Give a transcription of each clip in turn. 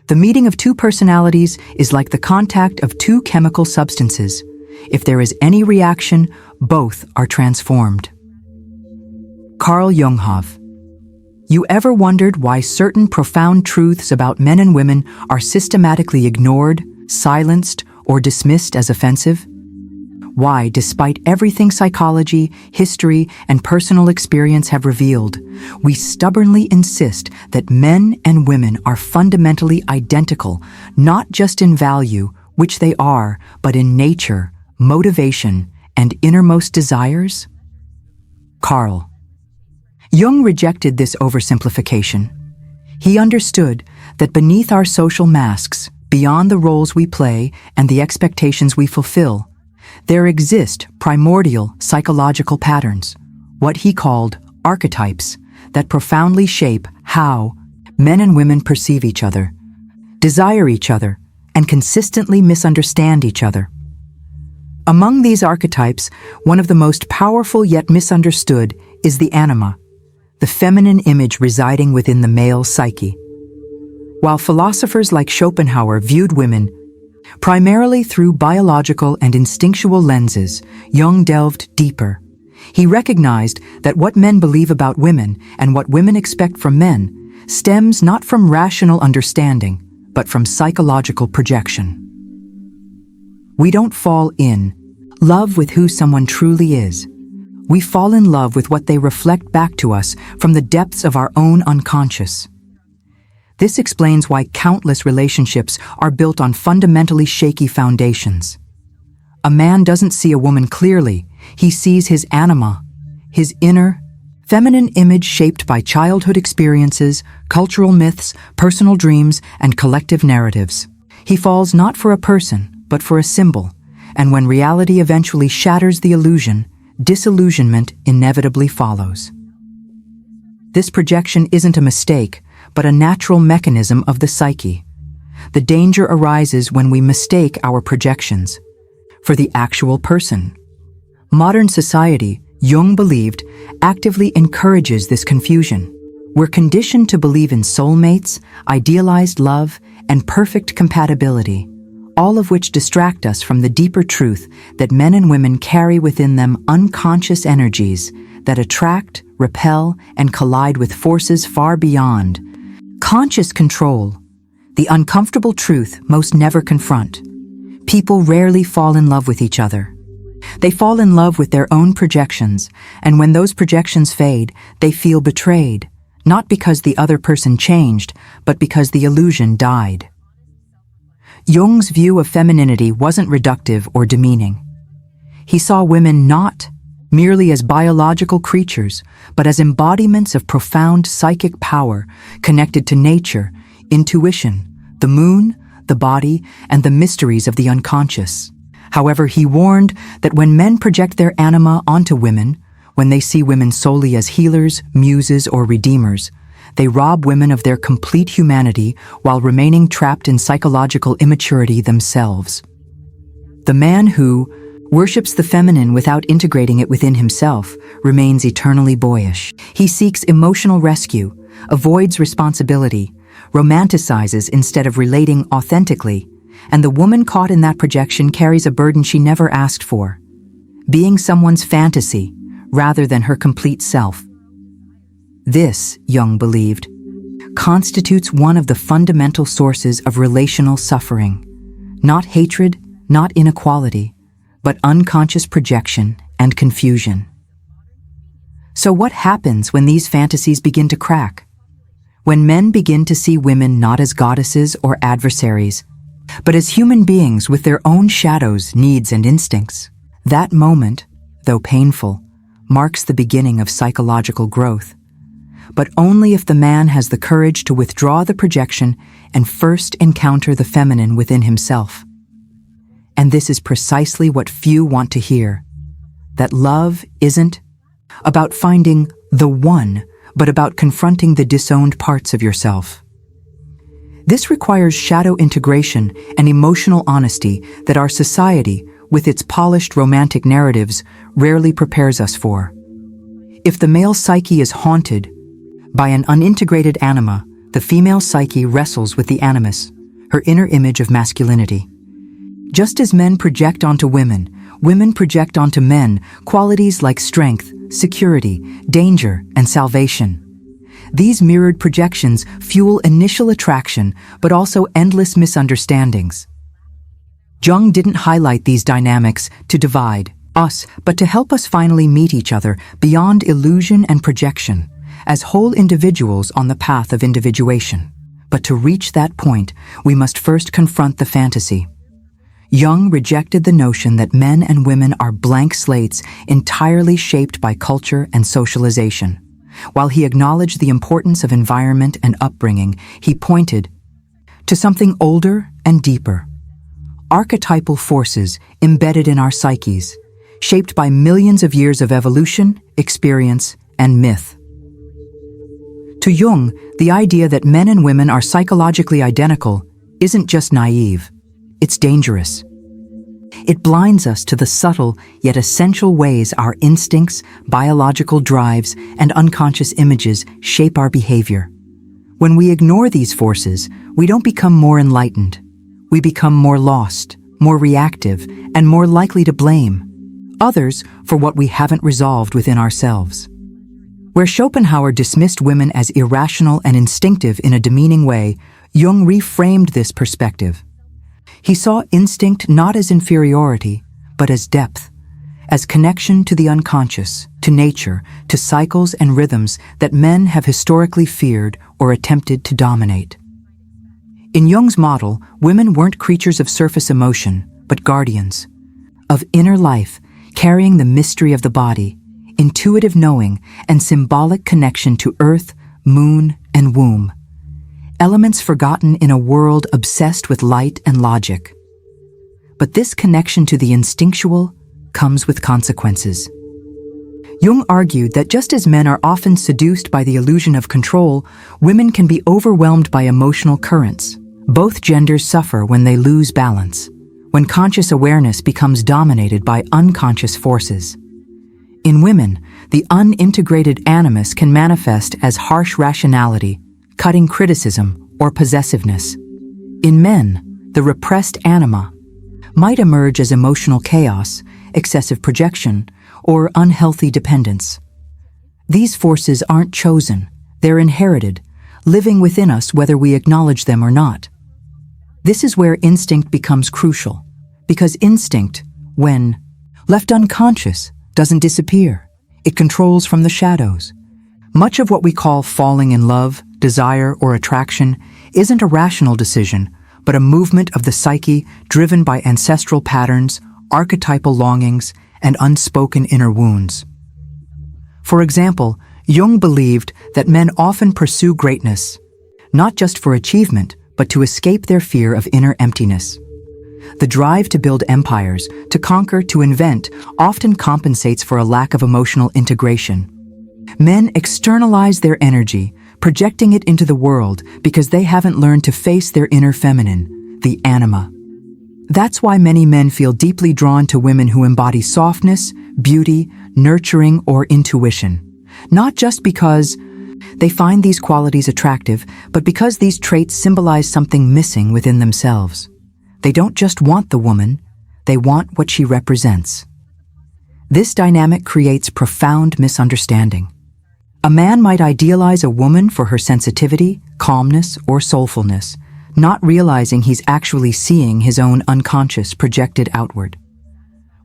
The meeting of two personalities is like the contact of two chemical substances. If there is any reaction, both are transformed. Carl Jung. You ever wondered why certain profound truths about men and women are systematically ignored, silenced, or dismissed as offensive? Why, despite everything psychology, history, and personal experience have revealed, we stubbornly insist that men and women are fundamentally identical, not just in value, which they are, but in nature, motivation, and innermost desires? Carl Jung rejected this oversimplification. He understood that beneath our social masks, beyond the roles we play and the expectations we fulfill, there exist primordial psychological patterns, what he called archetypes, that profoundly shape how men and women perceive each other, desire each other, and consistently misunderstand each other. Among these archetypes, one of the most powerful yet misunderstood is the anima, the feminine image residing within the male psyche. While philosophers like Schopenhauer viewed women primarily through biological and instinctual lenses, Jung delved deeper. He recognized that what men believe about women and what women expect from men stems not from rational understanding, but from psychological projection. We don't fall in love with who someone truly is. We fall in love with what they reflect back to us from the depths of our own unconscious. This explains why countless relationships are built on fundamentally shaky foundations. A man doesn't see a woman clearly. He sees his anima, his inner, feminine image shaped by childhood experiences, cultural myths, personal dreams, and collective narratives. He falls not for a person, but for a symbol, and when reality eventually shatters the illusion, disillusionment inevitably follows. This projection isn't a mistake, but a natural mechanism of the psyche. The danger arises when we mistake our projections for the actual person. Modern society, Jung believed, actively encourages this confusion. We're conditioned to believe in soulmates, idealized love, and perfect compatibility, all of which distract us from the deeper truth that men and women carry within them unconscious energies that attract, repel, and collide with forces far beyond conscious control, the uncomfortable truth most never confront. People rarely fall in love with each other. They fall in love with their own projections, and when those projections fade, they feel betrayed, not because the other person changed, but because the illusion died. Jung's view of femininity wasn't reductive or demeaning. He saw women not merely as biological creatures, but as embodiments of profound psychic power connected to nature, intuition, the moon, the body, and the mysteries of the unconscious. However, he warned that when men project their anima onto women, when they see women solely as healers, muses, or redeemers, they rob women of their complete humanity while remaining trapped in psychological immaturity themselves. The man who worships the feminine without integrating it within himself remains eternally boyish. He seeks emotional rescue, avoids responsibility, romanticizes instead of relating authentically, and the woman caught in that projection carries a burden she never asked for, being someone's fantasy rather than her complete self. This, Jung believed, constitutes one of the fundamental sources of relational suffering, not hatred, not inequality, but unconscious projection and confusion. So what happens when these fantasies begin to crack? When men begin to see women not as goddesses or adversaries, but as human beings with their own shadows, needs, and instincts, that moment, though painful, marks the beginning of psychological growth. But only if the man has the courage to withdraw the projection and first encounter the feminine within himself. And this is precisely what few want to hear, that love isn't about finding the one, but about confronting the disowned parts of yourself. This requires shadow integration and emotional honesty that our society, with its polished romantic narratives, rarely prepares us for. If the male psyche is haunted by an unintegrated anima, the female psyche wrestles with the animus, her inner image of masculinity. Just as men project onto women, women project onto men qualities like strength, security, danger, and salvation. These mirrored projections fuel initial attraction, but also endless misunderstandings. Jung didn't highlight these dynamics to divide us, but to help us finally meet each other beyond illusion and projection, as whole individuals on the path of individuation. But to reach that point, we must first confront the fantasy. Jung rejected the notion that men and women are blank slates entirely shaped by culture and socialization. While he acknowledged the importance of environment and upbringing, he pointed to something older and deeper. Archetypal forces embedded in our psyches, shaped by millions of years of evolution, experience, and myth. To Jung, the idea that men and women are psychologically identical isn't just naive, it's dangerous. It blinds us to the subtle yet essential ways our instincts, biological drives, and unconscious images shape our behavior. When we ignore these forces, we don't become more enlightened. We become more lost, more reactive, and more likely to blame others for what we haven't resolved within ourselves. Where Schopenhauer dismissed women as irrational and instinctive in a demeaning way, Jung reframed this perspective. He saw instinct not as inferiority, but as depth, as connection to the unconscious, to nature, to cycles and rhythms that men have historically feared or attempted to dominate. In Jung's model, women weren't creatures of surface emotion, but guardians of inner life, carrying the mystery of the body, intuitive knowing, and symbolic connection to earth, moon, and womb. Elements forgotten in a world obsessed with light and logic. But this connection to the instinctual comes with consequences. Jung argued that just as men are often seduced by the illusion of control, women can be overwhelmed by emotional currents. Both genders suffer when they lose balance, when conscious awareness becomes dominated by unconscious forces. In women, the unintegrated animus can manifest as harsh rationality, cutting criticism, or possessiveness. In men, the repressed anima might emerge as emotional chaos, excessive projection, or unhealthy dependence. These forces aren't chosen, they're inherited, living within us whether we acknowledge them or not. This is where instinct becomes crucial, because instinct, when left unconscious, doesn't disappear. It controls from the shadows. Much of what we call falling in love, desire, or attraction isn't a rational decision, but a movement of the psyche driven by ancestral patterns, archetypal longings, and unspoken inner wounds. For example, Jung believed that men often pursue greatness, not just for achievement, but to escape their fear of inner emptiness. The drive to build empires, to conquer, to invent, often compensates for a lack of emotional integration. Men externalize their energy, projecting it into the world because they haven't learned to face their inner feminine, the anima. That's why many men feel deeply drawn to women who embody softness, beauty, nurturing, or intuition. Not just because they find these qualities attractive, but because these traits symbolize something missing within themselves. They don't just want the woman, they want what she represents. This dynamic creates profound misunderstanding. A man might idealize a woman for her sensitivity, calmness, or soulfulness, not realizing he's actually seeing his own unconscious projected outward.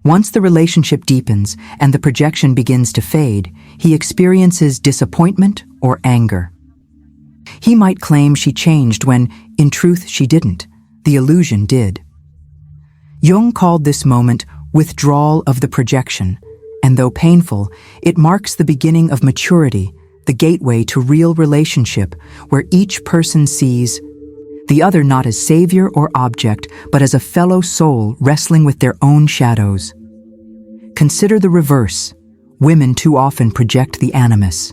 Once the relationship deepens and the projection begins to fade, he experiences disappointment or anger. He might claim she changed when, in truth, she didn't. The illusion did. Jung called this moment withdrawal of the projection, and though painful, it marks the beginning of maturity, the gateway to real relationship where each person sees the other not as savior or object, but as a fellow soul wrestling with their own shadows. Consider the reverse. Women too often project the animus.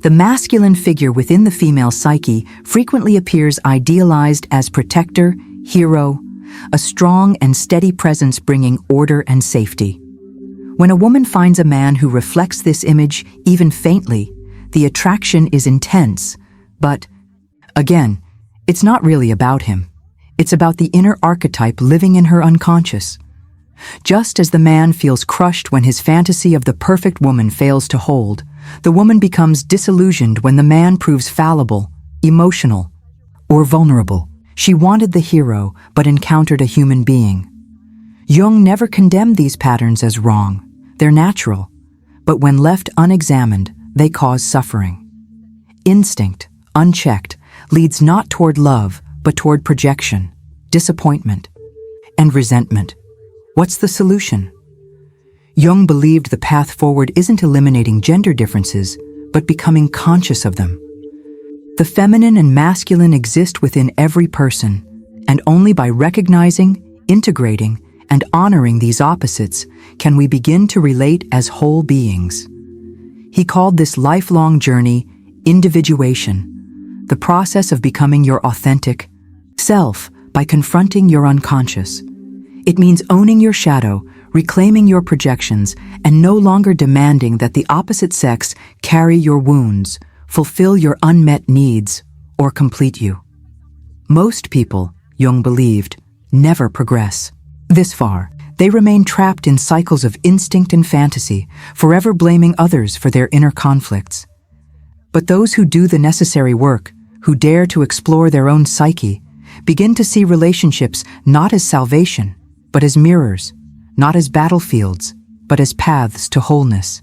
The masculine figure within the female psyche frequently appears idealized as protector, hero, a strong and steady presence bringing order and safety. When a woman finds a man who reflects this image, even faintly, the attraction is intense, but, again, it's not really about him. It's about the inner archetype living in her unconscious. Just as the man feels crushed when his fantasy of the perfect woman fails to hold, the woman becomes disillusioned when the man proves fallible, emotional, or vulnerable. She wanted the hero, but encountered a human being. Jung never condemned these patterns as wrong. They're natural, but when left unexamined, they cause suffering. Instinct, unchecked, leads not toward love, but toward projection, disappointment, and resentment. What's the solution? Jung believed the path forward isn't eliminating gender differences, but becoming conscious of them. The feminine and masculine exist within every person, and only by recognizing, integrating, and honoring these opposites can we begin to relate as whole beings. He called this lifelong journey individuation, the process of becoming your authentic self by confronting your unconscious. It means owning your shadow, reclaiming your projections, and no longer demanding that the opposite sex carry your wounds, fulfill your unmet needs, or complete you. Most people, Jung believed, never progress this far. They remain trapped in cycles of instinct and fantasy, forever blaming others for their inner conflicts. But those who do the necessary work, who dare to explore their own psyche, begin to see relationships not as salvation, but as mirrors, not as battlefields, but as paths to wholeness.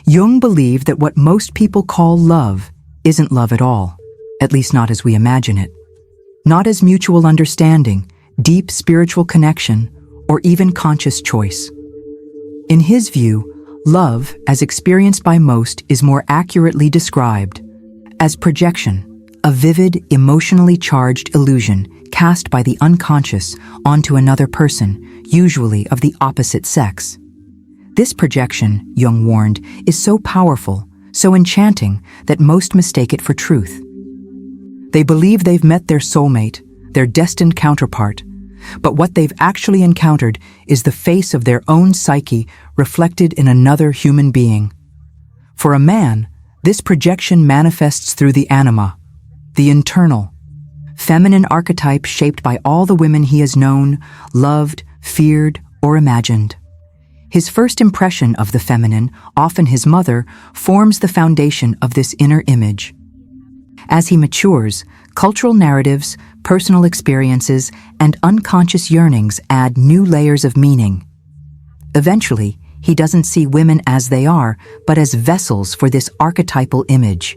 Jung believed that what most people call love isn't love at all, at least not as we imagine it. Not as mutual understanding, deep spiritual connection, or even conscious choice. In his view, love, as experienced by most, is more accurately described as projection, a vivid, emotionally charged illusion cast by the unconscious onto another person, usually of the opposite sex. This projection, Jung warned, is so powerful, so enchanting, that most mistake it for truth. They believe they've met their soulmate, their destined counterpart, but what they've actually encountered is the face of their own psyche reflected in another human being. For a man, this projection manifests through the anima, the internal, feminine archetype shaped by all the women he has known, loved, feared, or imagined. His first impression of the feminine, often his mother, forms the foundation of this inner image. As he matures, cultural narratives, personal experiences, and unconscious yearnings add new layers of meaning. Eventually, he doesn't see women as they are, but as vessels for this archetypal image.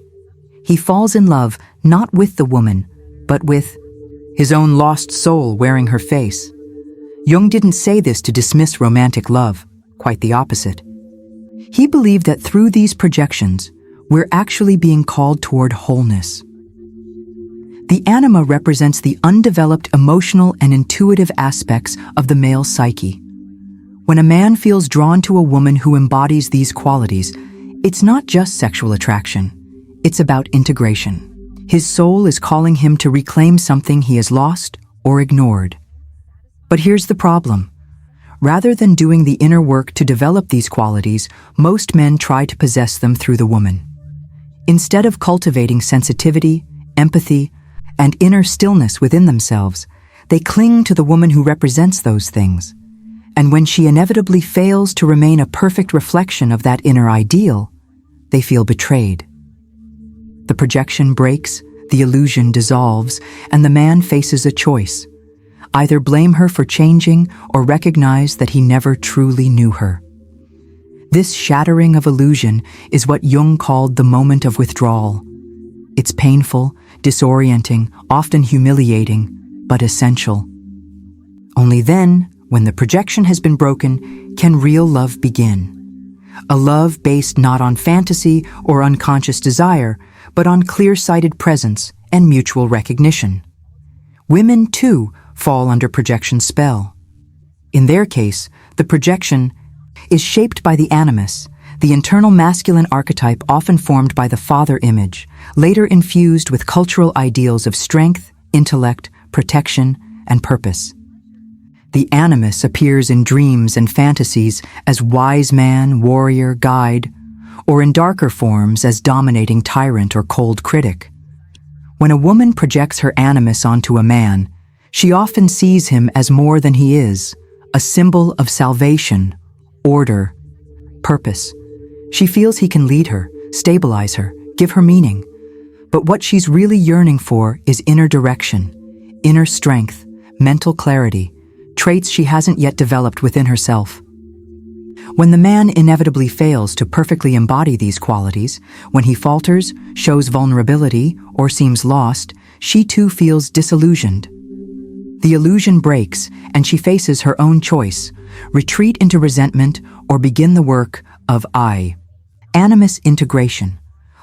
He falls in love not with the woman, but with his own lost soul wearing her face. Jung didn't say this to dismiss romantic love, quite the opposite. He believed that through these projections, we're actually being called toward wholeness. The anima represents the undeveloped emotional and intuitive aspects of the male psyche. When a man feels drawn to a woman who embodies these qualities, it's not just sexual attraction. It's about integration. His soul is calling him to reclaim something he has lost or ignored. But here's the problem. Rather than doing the inner work to develop these qualities, most men try to possess them through the woman. Instead of cultivating sensitivity, empathy, and inner stillness within themselves, they cling to the woman who represents those things. And when she inevitably fails to remain a perfect reflection of that inner ideal, they feel betrayed. The projection breaks, the illusion dissolves, and the man faces a choice. Either blame her for changing or recognize that he never truly knew her. This shattering of illusion is what Jung called the moment of withdrawal. It's painful, disorienting, often humiliating, but essential. Only then, when the projection has been broken, can real love begin. A love based not on fantasy or unconscious desire, but on clear-sighted presence and mutual recognition. Women, too, fall under projection spell. In their case, the projection is shaped by the animus, the internal masculine archetype often formed by the father image, later infused with cultural ideals of strength, intellect, protection, and purpose. The animus appears in dreams and fantasies as wise man, warrior, guide, or in darker forms as dominating tyrant or cold critic. When a woman projects her animus onto a man, She often sees him as more than he is, a symbol of salvation, order, purpose. She feels he can lead her, stabilize her, give her meaning. But what she's really yearning for is inner direction, inner strength, mental clarity, traits she hasn't yet developed within herself. When the man inevitably fails to perfectly embody these qualities, when he falters, shows vulnerability, or seems lost, she too feels disillusioned. The illusion breaks, and she faces her own choice: retreat into resentment or begin the work of animus integration,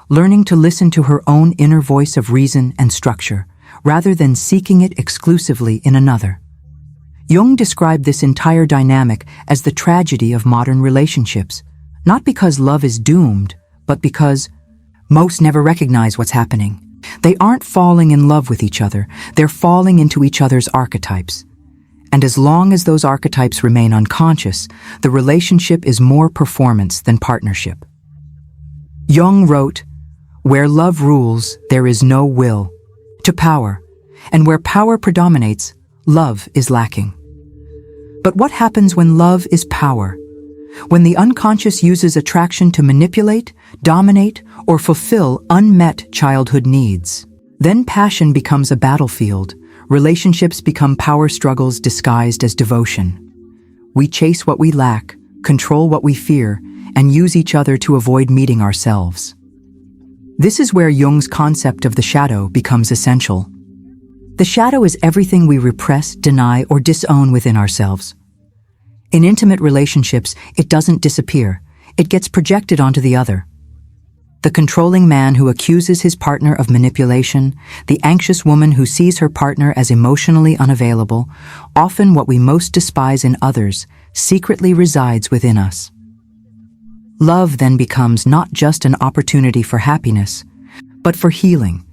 learning to listen to her own inner voice of reason and structure, rather than seeking it exclusively in another. Jung described this entire dynamic as the tragedy of modern relationships, not because love is doomed, but because most never recognize what's happening. They aren't falling in love with each other, they're falling into each other's archetypes. And as long as those archetypes remain unconscious, the relationship is more performance than partnership. Jung wrote, "Where love rules, there is no will to power, and where power predominates, love is lacking." But what happens when love is power? When the unconscious uses attraction to manipulate, dominate, or fulfill unmet childhood needs. Then passion becomes a battlefield. Relationships become power struggles disguised as devotion. We chase what we lack, control what we fear, and use each other to avoid meeting ourselves. This is where Jung's concept of the shadow becomes essential. The shadow is everything we repress, deny, or disown within ourselves. In intimate relationships, it doesn't disappear. It gets projected onto the other. The controlling man who accuses his partner of manipulation, the anxious woman who sees her partner as emotionally unavailable, often what we most despise in others, secretly resides within us. Love then becomes not just an opportunity for happiness, but for healing.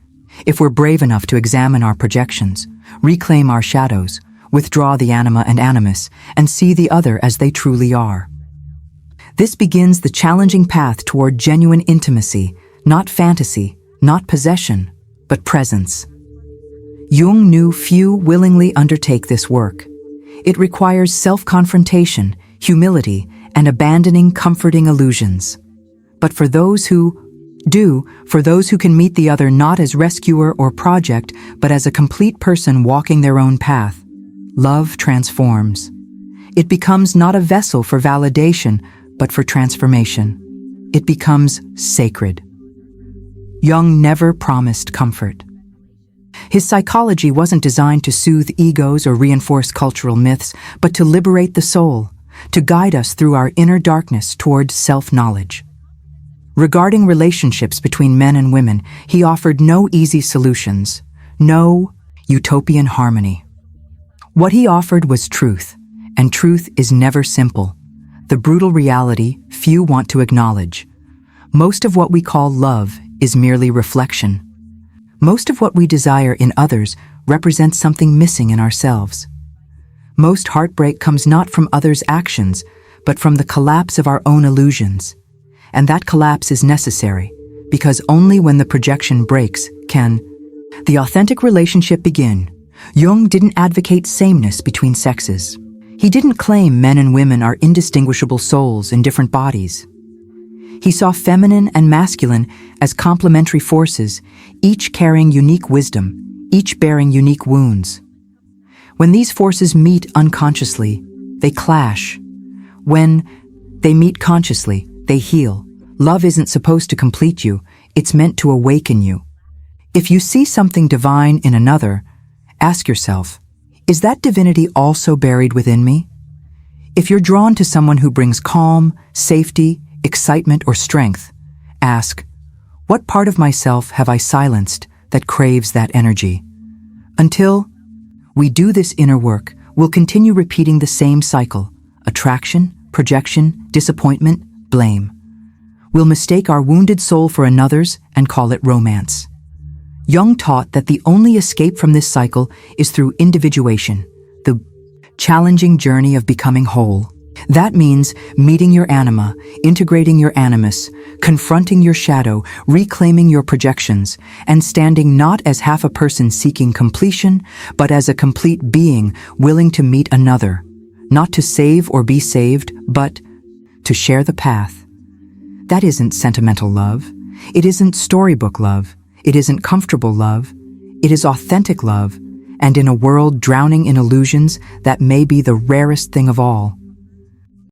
If we're brave enough to examine our projections, reclaim our shadows, withdraw the anima and animus, and see the other as they truly are. This begins the challenging path toward genuine intimacy, not fantasy, not possession, but presence. Jung knew few willingly undertake this work. It requires self-confrontation, humility, and abandoning comforting illusions. But for those who can meet the other not as rescuer or project, but as a complete person walking their own path, love transforms. It becomes not a vessel for validation, but for transformation. It becomes sacred. Jung never promised comfort. His psychology wasn't designed to soothe egos or reinforce cultural myths, but to liberate the soul, to guide us through our inner darkness toward self-knowledge. Regarding relationships between men and women, he offered no easy solutions, no utopian harmony. What he offered was truth, and truth is never simple. The brutal reality few want to acknowledge. Most of what we call love is merely reflection. Most of what we desire in others represents something missing in ourselves. Most heartbreak comes not from others' actions, but from the collapse of our own illusions. And that collapse is necessary, because only when the projection breaks can the authentic relationship begin. Jung didn't advocate sameness between sexes. He didn't claim men and women are indistinguishable souls in different bodies. He saw feminine and masculine as complementary forces, each carrying unique wisdom, each bearing unique wounds. When these forces meet unconsciously, they clash. When they meet consciously, they heal. Love isn't supposed to complete you, it's meant to awaken you. If you see something divine in another, ask yourself, is that divinity also buried within me? If you're drawn to someone who brings calm, safety, excitement, or strength, ask, what part of myself have I silenced that craves that energy? Until we do this inner work, we'll continue repeating the same cycle: attraction, projection, disappointment, blame. We'll mistake our wounded soul for another's and call it romance. Jung taught that the only escape from this cycle is through individuation, the challenging journey of becoming whole. That means meeting your anima, integrating your animus, confronting your shadow, reclaiming your projections, and standing not as half a person seeking completion, but as a complete being willing to meet another, not to save or be saved, but to share the path. That isn't sentimental love. It isn't storybook love. It isn't comfortable love. It is authentic love, and in a world drowning in illusions, that may be the rarest thing of all.